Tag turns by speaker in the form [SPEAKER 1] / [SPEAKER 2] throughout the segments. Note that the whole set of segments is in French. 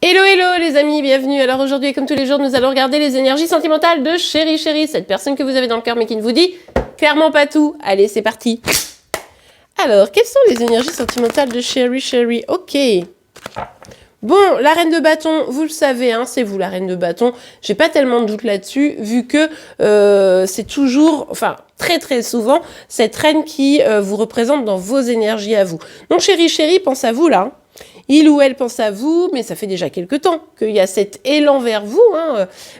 [SPEAKER 1] Hello hello les amis, bienvenue. Alors aujourd'hui, comme tous les jours, nous allons regarder les énergies sentimentales de Chéri Chéri, cette personne que vous avez dans le cœur mais qui ne vous dit clairement pas tout. Allez, c'est parti. Alors, quelles sont les énergies sentimentales de Chéri Chéri? Ok. Bon, la reine de bâton, vous le savez, hein, c'est vous la reine de bâton. J'ai pas tellement de doute là-dessus, vu que c'est toujours, enfin très très souvent, cette reine qui vous représente dans vos énergies à vous. Donc Chéri Chéri pense à vous là. Il ou elle pense à vous, mais ça fait déjà quelques temps qu'il y a cet élan vers vous.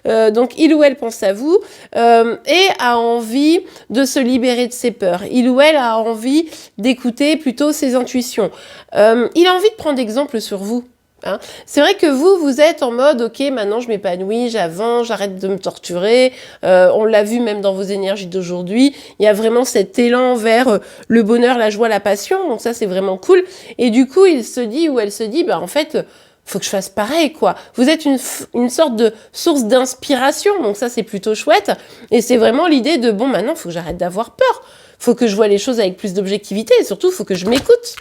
[SPEAKER 1] Donc, il ou elle pense à vous et a envie de se libérer de ses peurs. Il ou elle a envie d'écouter plutôt ses intuitions. Il a envie de prendre exemple sur vous. Hein. C'est vrai que vous êtes en mode, ok, maintenant je m'épanouis, j'avance, j'arrête de me torturer. On l'a vu même dans vos énergies d'aujourd'hui. Il y a vraiment cet élan vers le bonheur, la joie, la passion. Donc ça, c'est vraiment cool. Et du coup, il se dit ou elle se dit, bah en fait, faut que je fasse pareil, quoi. Vous êtes une sorte de source d'inspiration. Donc ça, c'est plutôt chouette. Et c'est vraiment l'idée de, bon, maintenant, faut que j'arrête d'avoir peur. Faut que je vois les choses avec plus d'objectivité. Et surtout, faut que je m'écoute.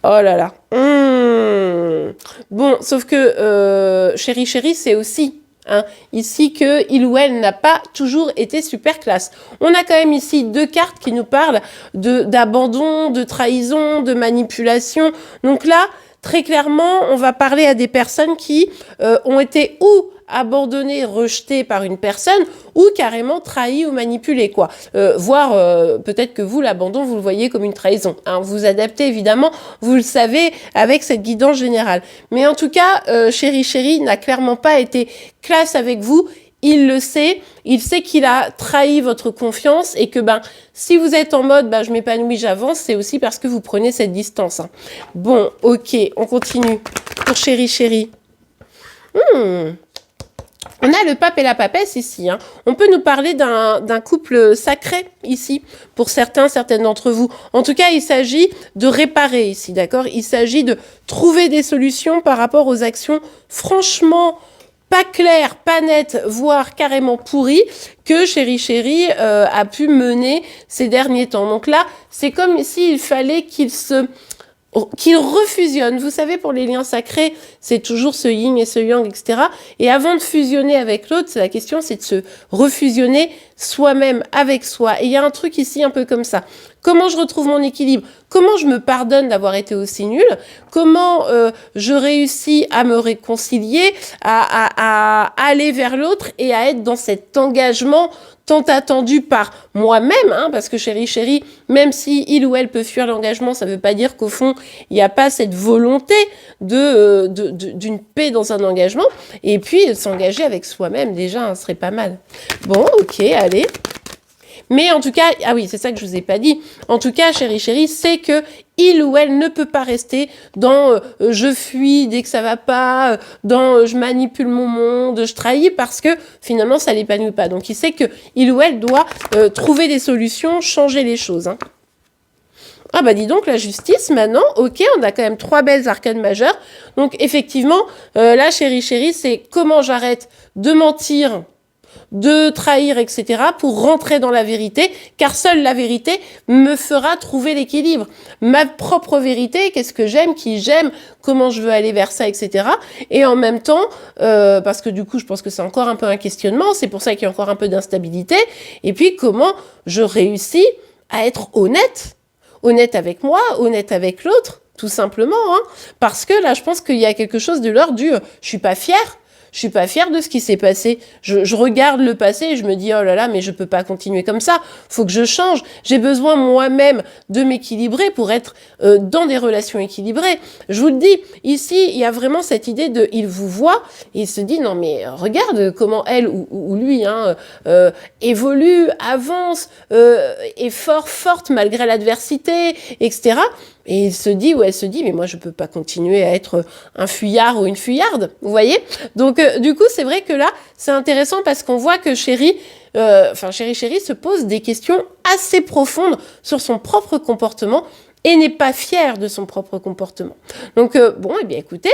[SPEAKER 1] Oh là là. Bon, sauf que Chéri Chéri, c'est aussi ici que il ou elle n'a pas toujours été super classe. On a quand même ici deux cartes qui nous parlent d'abandon, de trahison, de manipulation. Donc là, très clairement, on va parler à des personnes qui ont été ou abandonné, rejeté par une personne ou carrément trahi ou manipulé, quoi. Voire peut-être que vous, l'abandon, vous le voyez comme une trahison. Hein. Vous adaptez évidemment, vous le savez, avec cette guidance générale. Mais en tout cas, Chéri Chéri n'a clairement pas été classe avec vous. Il le sait, il sait qu'il a trahi votre confiance et que si vous êtes en mode je m'épanouis, j'avance, c'est aussi parce que vous prenez cette distance. Hein. Bon, ok, on continue pour Chéri Chéri. On a le pape et la papesse ici. Hein. On peut nous parler d'un couple sacré ici, pour certaines d'entre vous. En tout cas, il s'agit de réparer ici, d'accord? Il s'agit de trouver des solutions par rapport aux actions franchement pas claires, pas nettes, voire carrément pourries, que Chéri Chéri a pu mener ces derniers temps. Donc là, c'est comme s'il fallait qu'il refusionne. Vous savez, pour les liens sacrés, c'est toujours ce yin et ce yang, etc. Et avant de fusionner avec l'autre, la question, c'est de se refusionner soi-même avec soi. Et il y a un truc ici un peu comme ça. Comment je retrouve mon équilibre? Comment je me pardonne d'avoir été aussi nulle? Comment je réussis à me réconcilier, à aller vers l'autre et à être dans cet engagement tant attendu par moi-même, parce que Chéri Chéri, même si il ou elle peut fuir l'engagement, ça ne veut pas dire qu'au fond, il n'y a pas cette volonté d'une paix dans un engagement, et puis s'engager avec soi-même, déjà, serait pas mal. Bon, ok, allez. Mais en tout cas, ah oui, c'est ça que je vous ai pas dit. En tout cas, Chéri Chéri, c'est que il ou elle ne peut pas rester dans je fuis dès que ça va pas, dans je manipule mon monde, je trahis, parce que finalement ça l'épanouit pas. Donc il sait que il ou elle doit trouver des solutions, changer les choses. Hein. Ah bah dis donc, la justice maintenant, ok, on a quand même 3 belles arcanes majeures. Donc effectivement, là, Chéri Chéri, c'est comment j'arrête de mentir, de trahir, etc., pour rentrer dans la vérité, car seule la vérité me fera trouver l'équilibre. Ma propre vérité, qu'est-ce que j'aime, qui j'aime, comment je veux aller vers ça, etc. Et en même temps, parce que du coup, je pense que c'est encore un peu un questionnement, c'est pour ça qu'il y a encore un peu d'instabilité, et puis comment je réussis à être honnête avec moi, honnête avec l'autre, tout simplement, parce que là, je pense qu'il y a quelque chose de l'ordre du « je suis pas fière ». Je suis pas fière de ce qui s'est passé. Je regarde le passé et je me dis, oh là là, mais je peux pas continuer comme ça. Faut que je change. J'ai besoin moi-même de m'équilibrer pour être dans des relations équilibrées. Je vous le dis, ici, il y a vraiment cette idée de, il vous voit et il se dit, non mais regarde comment elle ou lui évolue, avance, est forte malgré l'adversité, etc. Et il se dit, ou elle se dit, mais moi je peux pas continuer à être un fuyard ou une fuyarde, vous voyez? Donc du coup, c'est vrai que là, c'est intéressant parce qu'on voit que Chéri se pose des questions assez profondes sur son propre comportement et n'est pas fier de son propre comportement. Donc, bon, eh bien, écoutez,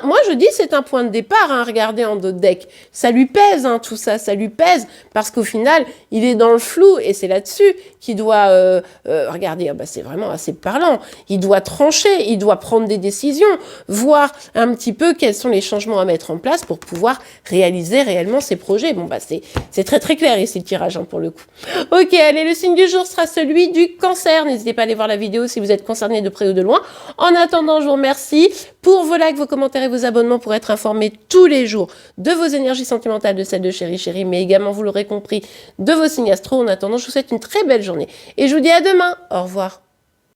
[SPEAKER 1] moi je dis c'est un point de départ, hein, regardez en dos de deck. Ça lui pèse, hein, tout ça, ça lui pèse, parce qu'au final, il est dans le flou, et c'est là-dessus qu'il doit, regardez, bah, c'est vraiment assez parlant, il doit trancher, il doit prendre des décisions, voir un petit peu quels sont les changements à mettre en place pour pouvoir réaliser réellement ses projets. Bon, bah, c'est très très clair ici le tirage, hein, pour le coup. Ok, allez, le signe du jour sera celui du Cancer. N'hésitez pas à aller voir la vidéo si vous êtes concerné de près ou de loin. En attendant, je vous remercie pour vos likes, vos commentaires et vos abonnements pour être informés tous les jours de vos énergies sentimentales, de celles de Chéri, mais également, vous l'aurez compris, de vos signes astro. En attendant, je vous souhaite une très belle journée et je vous dis à demain. Au revoir.